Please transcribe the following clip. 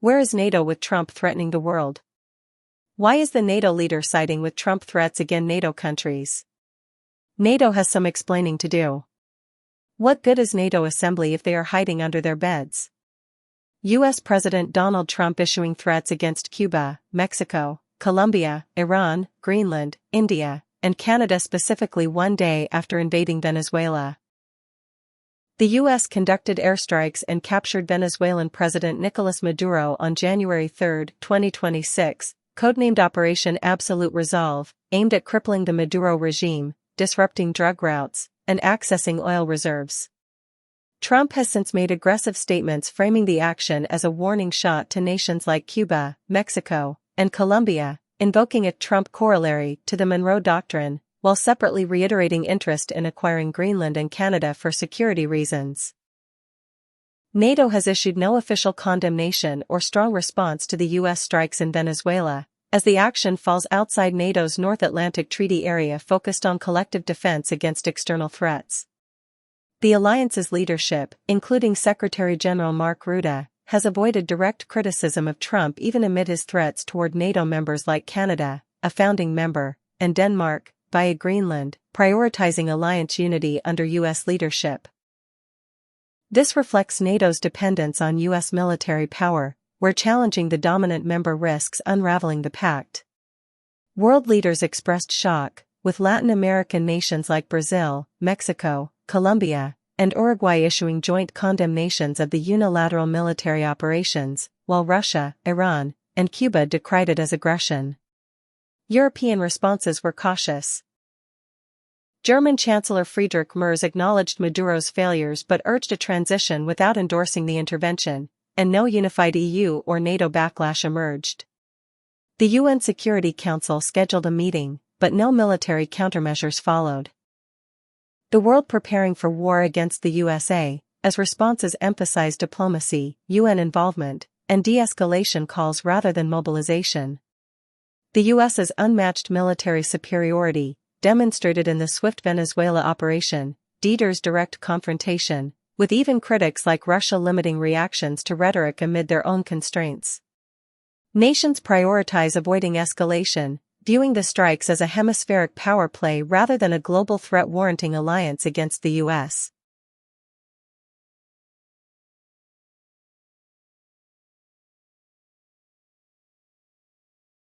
Where is NATO with Trump threatening the world? Why is the NATO leader siding with Trump threats against NATO countries? NATO has some explaining to do. What good is NATO assembly if they are hiding under their beds? U.S. President Donald Trump issuing threats against Cuba, Mexico, Colombia, Iran, Greenland, India, and Canada specifically one day after invading Venezuela. The U.S. conducted airstrikes and captured Venezuelan President Nicolas Maduro on January 3, 2026, codenamed Operation Absolute Resolve, aimed at crippling the Maduro regime, disrupting drug routes, and accessing oil reserves. Trump has since made aggressive statements framing the action as a warning shot to nations like Cuba, Mexico, and Colombia, invoking a Trump corollary to the Monroe Doctrine, while separately reiterating interest in acquiring Greenland and Canada for security reasons. NATO has issued no official condemnation or strong response to the U.S. strikes in Venezuela, as the action falls outside NATO's North Atlantic Treaty area focused on collective defense against external threats. The alliance's leadership, including Secretary General Mark Rutte, has avoided direct criticism of Trump even amid his threats toward NATO members like Canada, a founding member, and Denmark, via Greenland, prioritizing alliance unity under U.S. leadership. This reflects NATO's dependence on U.S. military power, where challenging the dominant member risks unraveling the pact. World leaders expressed shock, with Latin American nations like Brazil, Mexico, Colombia, and Uruguay issuing joint condemnations of the unilateral military operations, while Russia, Iran, and Cuba decried it as aggression. European responses were cautious. German Chancellor Friedrich Merz acknowledged Maduro's failures but urged a transition without endorsing the intervention, and no unified EU or NATO backlash emerged. The UN Security Council scheduled a meeting, but no military countermeasures followed. The world preparing for war against the USA, as responses emphasized diplomacy, UN involvement, and de-escalation calls rather than mobilization. The US's unmatched military superiority, demonstrated in the swift Venezuela operation, Dieter's direct confrontation, with even critics like Russia limiting reactions to rhetoric amid their own constraints. Nations prioritize avoiding escalation, viewing the strikes as a hemispheric power play rather than a global threat warranting alliance against the US.